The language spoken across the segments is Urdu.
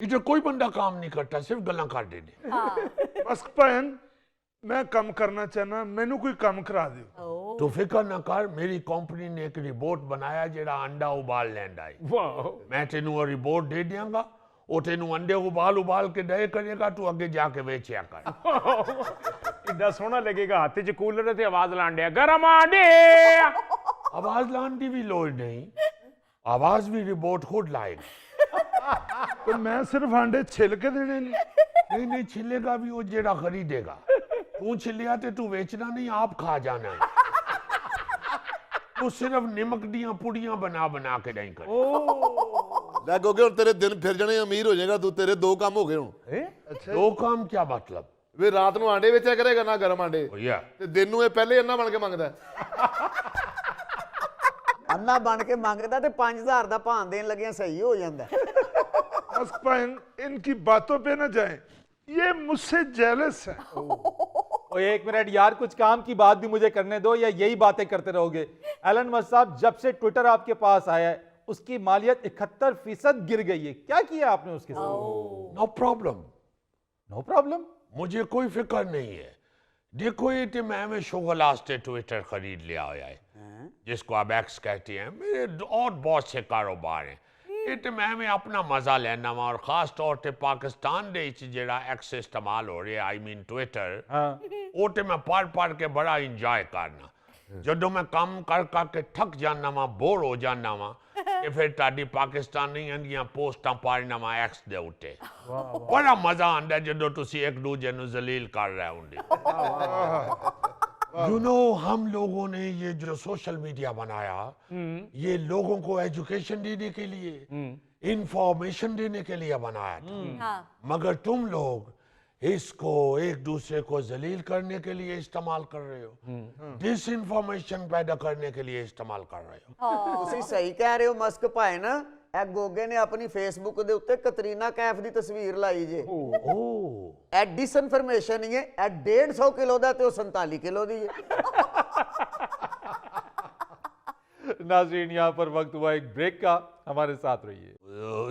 ادھر کوئی بندہ کام نہیں کرتا, صرف گلاں کر دینے. بس بھین میں کام کرنا چاہنا, مینو کوئی کام کرا دیو. تو فکر نہ کر, میری کمپنی نے ایک روبوٹ بنایا جڑا انڈا ابال لیندا ہے. واہ میں تینوں وہ روبوٹ دے دیاں گا, وہ تینوں انڈے ابال کے دے کرے گا, تو اگے جا کے ویچیا کر. اتنا سونا لگے گا, ہاتھ چ کولر تے آواز لانڈیا گرم آنڈے. آواز لان دی بھی لوڑ نہیں, آواز بھی روبوٹ خود لائے گا. تو میں صرف آنڈے چھل کے دینے نہیں چھلے گا بھی وہ جیڑا خریدے گا. تو چھلیا تے تو ویچنا نہیں, آپ کھا جانا ہے. تو صرف نمک دیاں پڑیاں بنا کے نہیں کر. لے گوگے ہوں تیرے دن پھر جانے امیر ہو جائے گا, تو تیرے 2 کام ہو گئے ہوں. دو کام کیا مطلب؟ وی رات نو آنڈے ویچیا کرے گا نا گرم آنڈے, تے دن نو یہ پہلے ہی انا بن کے مانگدا ہے. انا بن کے مانگدا تے 5000 دا بھان دین لگیاں صحیح ہو جاندا ہے. بس بھین ان کی باتوں پہ نہ جائیں, یہ مجھ سے جیلس ہے. اور 1 منٹ یار, کچھ کام کی بات بھی مجھے کرنے دو, یا یہی باتیں کرتے رہو گے؟ ایلن مسک صاحب, جب سے ٹویٹر آپ کے پاس آیا ہے اس کی مالیت 71% گر گئی ہے. کیا کیا آپ نے اس کے ساتھ؟ No problem. No problem. مجھے کوئی فکر نہیں ہے. دیکھو یہ تے میں شغل آستے ٹویٹر خرید لیا ہوا ہے, جس کو آپ ایکس کہتے ہیں. میرے اور بہت سے کاروبار ہیں. یہ تے میں اپنا مزہ لینا وا, اور خاص طور تے پاکستان دے جڑا ایکس استعمال ہو رہا ہے, آئی مین ٹویٹر, وہ تے میں پڑھ کے بڑا انجوائے کرنا. جدو میں کام کر کے تھک جانا وا, بور ہو جانا وا, کہ پھر تاڈی پاکستانی اندیاں پوسٹاں پڑھنا وا ایکس دے اٹھے. بڑا مزہ آندا ہے جدو تسی ایک دوجے نو ذلیل کر رہے ہوندے. ہم لوگوں نے یہ جو سوشل میڈیا بنایا, یہ لوگوں کو ایجوکیشن دینے کے لیے, انفارمیشن دینے کے لیے بنایا تھا. مگر تم لوگ اس کو ایک دوسرے کو ذلیل کرنے کے لیے استعمال کر رہے ہو, ڈس انفارمیشن پیدا کرنے کے لیے استعمال کر رہے ہو. تسی صحیح کہہ رہے ہو مسک بھائی نا. اے گوگے نے اپنی فیس بک دے اوتے کترینا کیف دی تصویر لائی جے. اے ڈس انفارمیشن ہی ہے. اے 150 کلو دا تے او 47 کلو دی ہے. ناظرین, یہاں پر وقت ہوا ایک بریک کا, ہمارے ساتھ رہیے.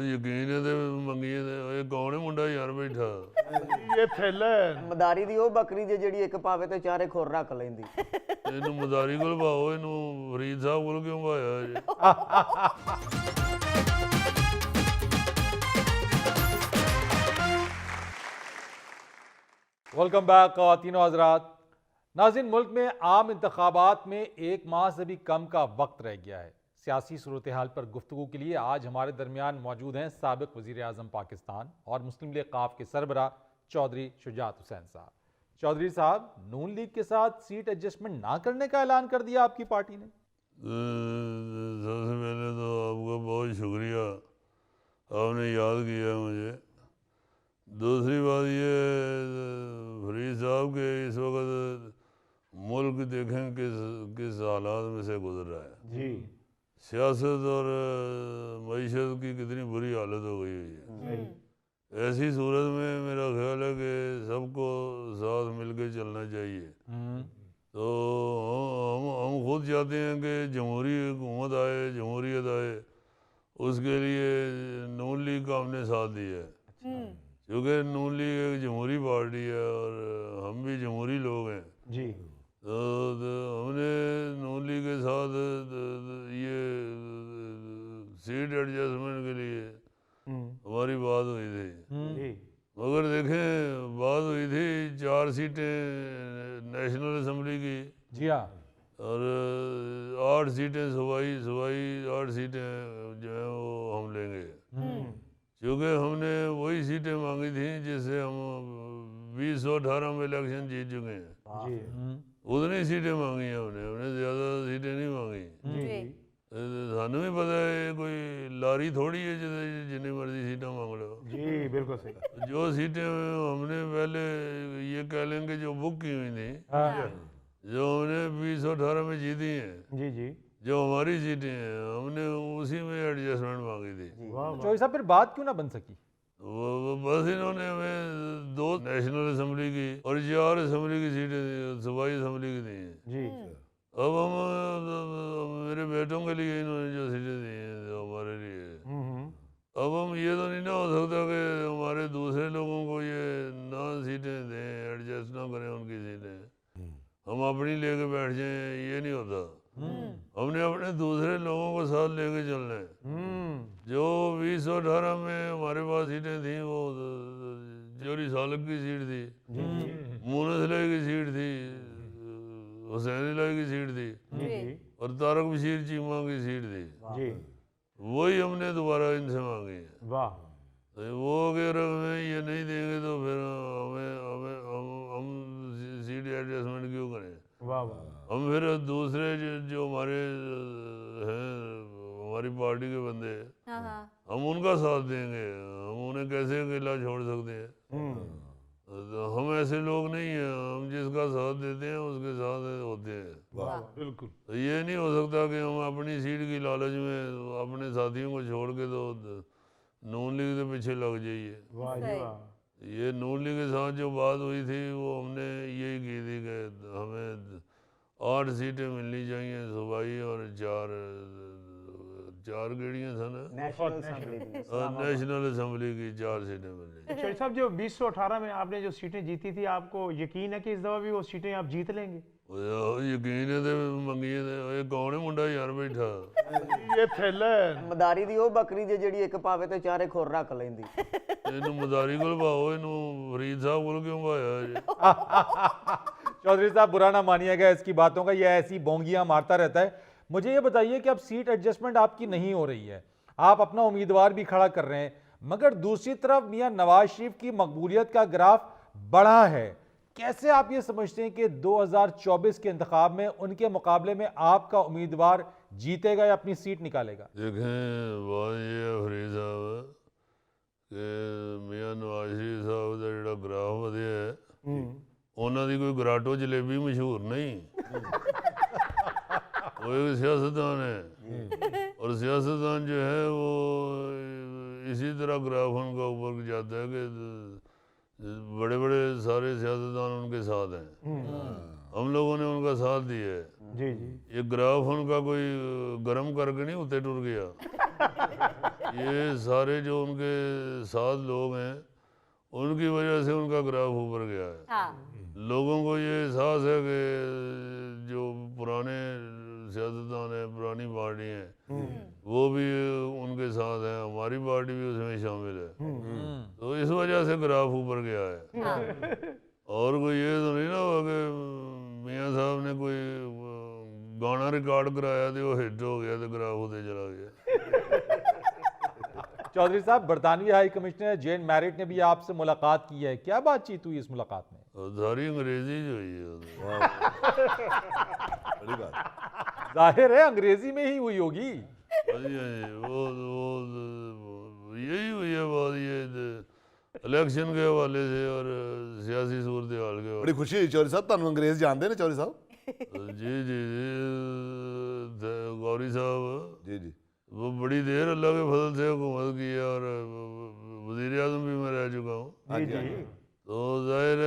یقین ہے منگیے یہ کون ہے منڈا یار بیٹھا؟ یہ پھیلا ہے مداری دی او بکری جے جڑی ایک پاوے تے چارے کھور رکھ لیندی. اینو مداری کول پاؤ, اینو فرید صاحب کول کیوں پایا جی؟ ویلکم بیک خواتین و حضرات. ناظرین, ملک میں عام انتخابات میں 1 ماہ سے بھی کم کا وقت رہ گیا ہے. سیاسی صورتحال پر گفتگو کے لیے آج ہمارے درمیان موجود ہیں سابق وزیر اعظم پاکستان اور مسلم لیگ ق کے سربراہ چودھری شجاعت حسین صاحب. چودھری صاحب, نون لیگ کے ساتھ سیٹ ایڈجسٹمنٹ نہ کرنے کا اعلان کر دیا آپ کی پارٹی نے. سب سے پہلے تو آپ کا بہت شکریہ, آپ نے یاد کیا مجھے. دوسری بات یہ فرید صاحب کے اس وقت ملک دیکھیں کس حالات میں سے گزر رہا ہے. جی سیاست اور معیشت کی کتنی بری حالت ہو گئی ہوئی ہے. ایسی صورت میں میرا خیال ہے کہ سب کو ساتھ مل کے چلنا چاہیے. تو ہم خود چاہتے ہیں کہ جمہوری حکومت آئے, جمہوریت آئے. اس کے لیے نون لیگ کا ہم نے ساتھ دیا ہے, کیونکہ نون لیگ ایک جمہوری پارٹی ہے اور ہم بھی جمہوری لوگ ہیں. جی تو ہم نے نون لیگ کے ساتھ یہ سیٹ ایڈجسٹمنٹ کے لیے ہماری بات ہوئی تھی. مگر دیکھیں, بات ہوئی تھی 4 سیٹیں نیشنل اسمبلی کی, جی ہاں, اور 8 سیٹیں صوبائی 8 سیٹیں جو ہیں وہ ہم لیں گے. کیونکہ ہم نے وہی سیٹیں مانگی تھیں جس سے ہم 2018 میں الیکشن جیت چکے ہیں. اتنی سیٹیں مانگی ہیں ہم نے زیادہ سیٹیں نہیں مانگی. سانوں بھی پتہ ہے کوئی لاری تھوڑی ہے جتنی مرضی سیٹیں مانگ لو. جی بالکل صحیح. جو سیٹیں ہم نے پہلے یہ کہہ لیں کہ جو بک کی ہوئی تھیں, جو ہم نے 2018 میں جیتی ہیں, جی جی جو ہماری سیٹیں ہیں, ہم نے اسی میں ایڈجسٹمنٹ مانگی تھی. چودھری صاحب, پھر بات کیوں نہ بن سکی؟ بس انہوں نے ہمیں 2 نیشنل اسمبلی کی اور 4 اسمبلی کی سیٹیں صوبائی اسمبلی کی دی ہیں. جی اب ہم میرے بیٹوں کے لیے انہوں نے جو سیٹیں دی ہیں جو ہمارے لیے, اب ہم یہ تو نہیں نہ ہو سکتا کہ ہمارے دوسرے لوگوں کو یہ نہ سیٹیں دیں، ایڈجسٹ نہ کریں ان کی سیٹیں، ہم اپنی لے کے بیٹھ جائیں، یہ نہیں ہوتا. ہم نے اپنے دوسرے لوگوں کو ساتھ لے کے چلنا ہے. جو 2018 میں ہمارے پاس سیٹیں تھیں وہ جوہری سالک کی سیٹ تھی، مونس علیہ کی سیٹ تھی، حسین علیہ کی سیٹ تھی، اور طارق بشیر چیمہ کی سیٹ تھی. وہی ہم نے دوبارہ ان سے مانگی ہے. وہ اگر ہمیں یہ نہیں دیں گے تو پھر ہم سیٹ ایڈجسٹمنٹ کیوں کریں. ہم پھر دوسرے جو ہمارے ہیں ہماری پارٹی کے بندے، ہم ان کا ساتھ دیں گے. ہم انہیں کیسے اکیلا چھوڑ سکتے ہیں؟ ہم ایسے لوگ نہیں ہیں. ہم جس کا ساتھ دیتے ہیں اس کے ساتھ ہوتے ہیں. بالکل. یہ نہیں ہو سکتا کہ ہم اپنی سیٹ کی لالچ میں اپنے ساتھیوں کو چھوڑ کے تو نون لیگ کے پیچھے لگ جائیے. یہ نون لیگ کے ساتھ جو بات ہوئی تھی وہ ہم نے یہی کی تھی کہ ہمیں 8 سیٹیں ملنی چاہیے صوبائی اور 4 گیڑیاں تھا نا نیشنل اسمبلی کی 4 سیٹیں ملنی. شاہد صاحب جو 2018 میں آپ نے جو سیٹیں جیتی تھی آپ کو یقین ہے کہ اس دفعہ بھی وہ سیٹیں آپ جیت لیں گے؟ یقین ہے منگیے یہ کون ہے منڈا یار بیٹھا یہ تھیلا ہے مداری دی او بکری جے جڑی ایک پاوے تے چارے کھور رکھ لیندی. اینو مداری کول پاؤ، اینو فرید صاحب کول کیوں پایا جی؟ چودھری صاحب برا نہ مانیے گا اس کی باتوں کا، یہ ایسی بونگیاں مارتا رہتا ہے. مجھے یہ بتائیے کہ اب سیٹ ایڈجسٹمنٹ آپ کی نہیں ہو رہی ہے، آپ اپنا امیدوار بھی کھڑا کر رہے ہیں، مگر دوسری طرف میاں نواز شریف کی مقبولیت کا گراف بڑھا ہے. کیسے آپ یہ سمجھتے ہیں کہ 2024 کے انتخاب میں ان کے مقابلے میں آپ کا امیدوار جیتے گا یا اپنی سیٹ نکالے گا؟ دیکھیں بات یہ ہے فرید صاحب کہ میاں نواز شریف صاحب کا جڑا گراف ودیا ہے انہوں دی کوئی گراٹو جلیبی مشہور نہیں. وہ ایک سیاستدان ہے اور سیاستدان جو ہے وہ اسی طرح گراف ان کا اوپر جاتا ہے کہ بڑے بڑے سارے سیاستدان ان کے ساتھ ہیں. ہم لوگوں نے ان کا ساتھ دیا ہے. جی جی یہ گراف ان کا کوئی گرم کر کے نہیں ہوتے ٹر گیا. یہ سارے جو ان کے ساتھ لوگ ہیں ان کی وجہ سے ان کا گراف اوپر گیا ہے. لوگوں کو یہ احساس ہے کہ جو پرانے سیاستدان ہیں، پرانی پارٹی ہیں، وہ بھی ان کے ساتھ ہیں، ہماری پارٹی بھی اس میں شامل ہے، تو اس وجہ سے گراف اوپر گیا ہے. اور کوئی یہ تو نہیں نہ ہوا کہ میاں صاحب نے کوئی گانا ریکارڈ کرایا تو وہ ہٹ ہو گیا تو گراف ہوتے چلا گیا. چودھری صاحب برطانوی ہائی کمشنر جین میرٹ نے بھی آپ سے ملاقات کی ہے، کیا بات چیت ہوئی اس ملاقات میں؟ ساری انگریزی جو ہوئی ہے ظاہر ہے انگریزی میں ہی ہوئی ہوگی. وہ یہی ہوئی ہے بات، یہ الیکشن کے حوالے سے اور سیاسی صورتحال کے بڑی خوشی ہوئی چوری صاحب، تانوں انگریز جانتے ہیں چوری صاحب؟ جی جی جی غوری صاحب جی جی وہ بڑی دیر اللہ کے فضل سے حکومت کی ہے اور وزیر اعظم بھی میں رہ چکا ہوں. تو ظاہر